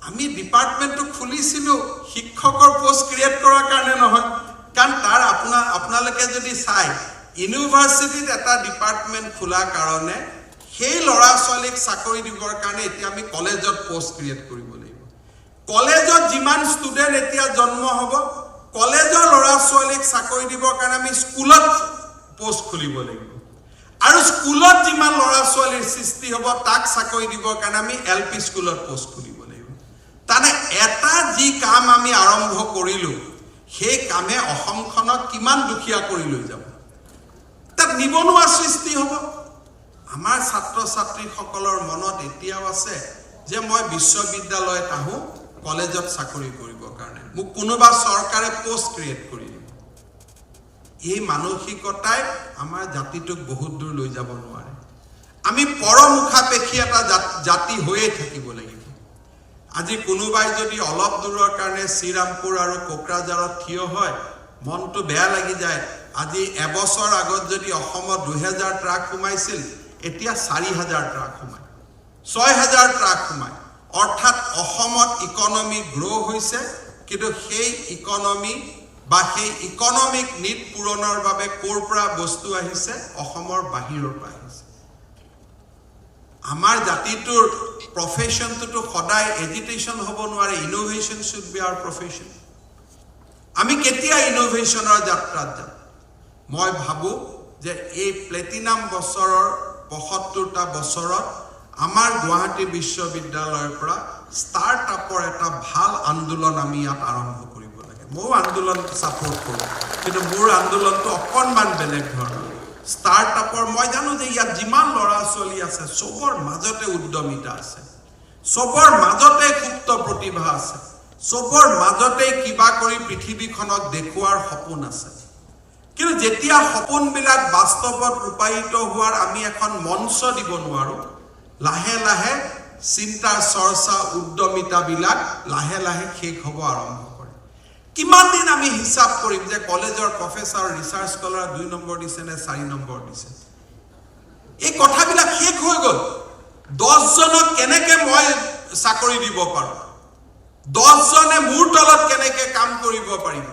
আমি ডিপাৰ্টমেণ্টটো খুলিছিলোঁ শিক্ষকৰ পোষ্ট ক্ৰিয়েট কৰাৰ কাৰণে নহয়, কাৰণ তাৰ আপোনালোকে যদি চাই ইউনিভাৰ্চিটিত এটা ডিপাৰ্টমেণ্ট খোলাৰ কাৰণে সেই ল'ৰা ছোৱালীক চাকৰি দিবৰ কাৰণে এতিয়া আমি কলেজত পোষ্ট ক্ৰিয়েট কৰিব লাগিব। কলেজত যিমান ষ্টুডেণ্ট এতিয়া জন্ম হ'ব, কলেজৰ ল'ৰা ছোৱালীক চাকৰি দিবৰ কাৰণে আমি স্কুলত পোষ্ট খুলিব লাগিব, আৰু স্কুলত যিমান ল'ৰা ছোৱালীৰ সৃষ্টি হ'ব তাক চাকৰি দিবৰ কাৰণে আমি LP স্কুলত পোষ্ট খুলিব লাগিব। তানে এটা যি কাম আমি আৰম্ভ কৰিলোঁ সেই কামে অসমখনক কিমান দুখীয়া কৰি লৈ যাব, তাত নিবনুৱা সৃষ্টি হ'ব। আমাৰ ছাত্ৰ ছাত্ৰীসকলৰ মনত এতিয়াও আছে যে মই বিশ্ববিদ্যালয়ত আহোঁ কলেজত চাকৰি কৰিবৰ কাৰণে, মোক কোনোবা চৰকাৰে পোষ্ট ক্ৰিয়েট কৰি দিব। এই মানসিকতাই আমাৰ জাতিটোক বহুত দূৰ লৈ যাব নোৱাৰে। আমি পৰমুখাপেক্ষী এটা জাতি হৈয়ে থাকিব লাগিব। আজি কোনোবাই যদি অলপ দূৰৰ কাৰণে শ্ৰীৰামপুৰ আৰু কোকৰাঝাৰত থিয় হয়, মনটো বেয়া লাগি যায়। আজি এবছৰ আগত যদি অসমত 2000 ট্ৰাক সোমাইছিল, এতিয়া 4000 ট্ৰাক সোমায়, 6000 ট্ৰাক সোমায়। অৰ্থাৎ অসমত ইকনমি গ্ৰ' হৈছে, কিন্তু সেই ইকনমি বা সেই ইকনমিক নিড পূৰণৰ বাবে ক'ৰ পৰা বস্তু আহিছে? অসমৰ বাহিৰৰ পৰা আহিছে। আমাৰ জাতিটোৰ প্ৰফেশ্যনটো সদায় এজিটেশ্যন হ'ব নোৱাৰে। Innovation should be our profession. আমি কেতিয়া ইনোভেশ্যনৰ যাত্ৰাত যাম? মই ভাবোঁ যে এই প্লেটিনাম বছৰৰ ৭৫টা বছৰত আমাৰ গুৱাহাটী বিশ্ববিদ্যালয়ৰ পৰা ষ্টাৰ্টআপৰ এটা ভাল আন্দোলন আমি ইয়াত আৰম্ভ কৰিব লাগে। ময়ো আন্দোলন ছাপোৰ্ট কৰোঁ, কিন্তু মোৰ আন্দোলনটো অকণমান বেলেগ ধৰণৰ। ষ্টাৰ্টআপৰ মই জানো যে ইয়াত যিমান ল'ৰা ছোৱালী আছে চবৰ মাজতে উদ্যমিতা আছে, চবৰ মাজতে সুপ্ত প্ৰতিভা আছে, চবৰ মাজতে কিবা কৰি পৃথিৱীখনক দেখুৱাৰ সপোন আছে। কিন্তু যেতিয়া সপোনবিলাক বাস্তৱত ৰূপায়িত হোৱাৰ আমি এখন মঞ্চ দিব নোৱাৰোঁ, লাহে লাহে চিন্তা চৰ্চা উদ্যমিতাবিলাক লাহে লাহে শেষ হ'ব আৰম্ভ কৰে। কিমান দিন আমি হিচাপ কৰিম যে কলেজৰ প্ৰফেচাৰ ৰিচাৰ্চ স্কলাৰ 2 নম্বৰ দিছে নে 4 নম্বৰ দিছে? এই কথাবিলাক শেষ হৈ গ'ল। 10 জনক কেনেকে মই চাকৰি দিব পাৰোঁ? 10 জনে মোৰ তলত কেনেকে কাম কৰিব পাৰিব?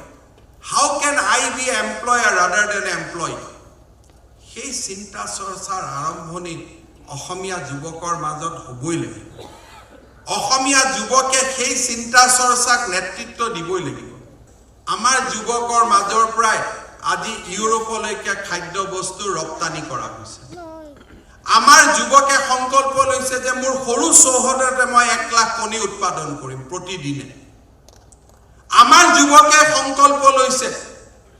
How can I be an employer rather than an employee? সেই চিন্তা চৰ্চাৰ আৰম্ভণি অসমীয়া যুৱকৰ মাজত হ'বই লাগিব। অসমীয়া যুৱকে সেই চিন্তা চৰ্চাক নেতৃত্ব দিবই লাগিব। আমাৰ যুৱকৰ মাজৰ পৰাই আজি ইউৰোপলৈকে খাদ্য বস্তু ৰপ্তানি কৰা হৈছে। আমাৰ যুৱকে সংকল্প লৈছে যে মোৰ সৰু চৌহদতে মই 1 লাখ কণী উৎপাদন কৰিম প্ৰতিদিনে। আমাৰ যুৱকে সংকল্প লৈছে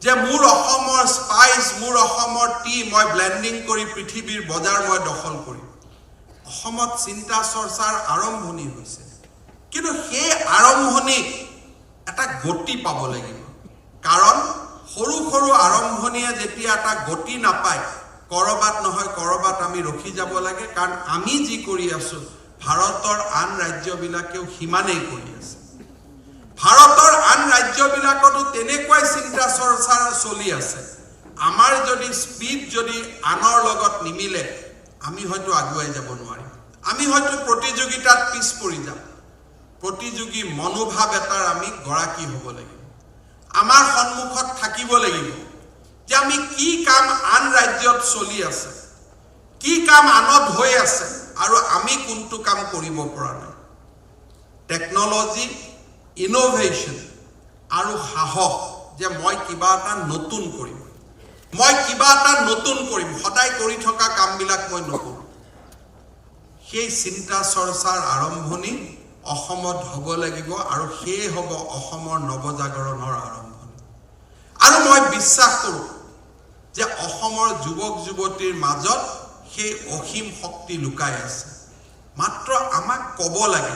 যে মোৰ অসমৰ স্পাইচ, মোৰ অসমৰ টি মই ব্লেন্ডিং কৰি পৃথিৱীৰ বজাৰ মই দখল কৰিম। অসমত চিন্তা চৰ্চাৰ আৰম্ভণি হৈছে, কিন্তু সেই আৰম্ভণিত এটা গতি পাব লাগিব। কাৰণ সৰু সৰু আৰম্ভণিয়ে যেতিয়া এটা গতি নাপায়, কৰবাত নহয় কৰবাত আমি ৰখি যাব লাগে। কাৰণ আমি যি কৰি আছোঁ ভাৰতৰ আন ৰাজ্যবিলাকেও সিমানেই কৰি আছে। ভাৰতৰ আন ৰাজ্যবিলাকতো তেনেকুৱাই চিন্তা চৰ্চা চলি আছে। আমাৰ যদি স্পীড যদি আনৰ লগত নিমিলে, আমি হয়তো আগুৱাই যাব নোৱাৰিম। আমি হয়তো প্ৰতিযোগিতাত পিছ পৰি যাম। প্ৰতিযোগী মনোভাৱ এটাৰ আমি গৰাকী হ'ব লাগিব। আমাৰ সন্মুখত থাকিব লাগিব যে আমি কি কাম আন ৰাজ্যত চলি আছে, কি কাম আনত হৈ আছে, আৰু আমি কোনটো কাম কৰিব পৰা নাই। টেকনলজি, ইনোভেশ্যন আৰু সাহস যে মই কিবা এটা নতুন কৰিম, মই কিবা এটা নতুন কৰিম, সদায় কৰি থকা কামবিলাক মই নকৰোঁ। সেই চিন্তা চৰ্চাৰ আৰম্ভণি অসমত হ'ব লাগিব, আৰু সেয়ে হ'ব অসমৰ নৱজাগৰণৰ আৰম্ভণি। আৰু মই বিশ্বাস কৰোঁ যে অসমৰ যুৱক যুৱতীৰ মাজত সেই অসীম শক্তি লুকাই আছে। মাত্ৰ আমাক ক'ব লাগে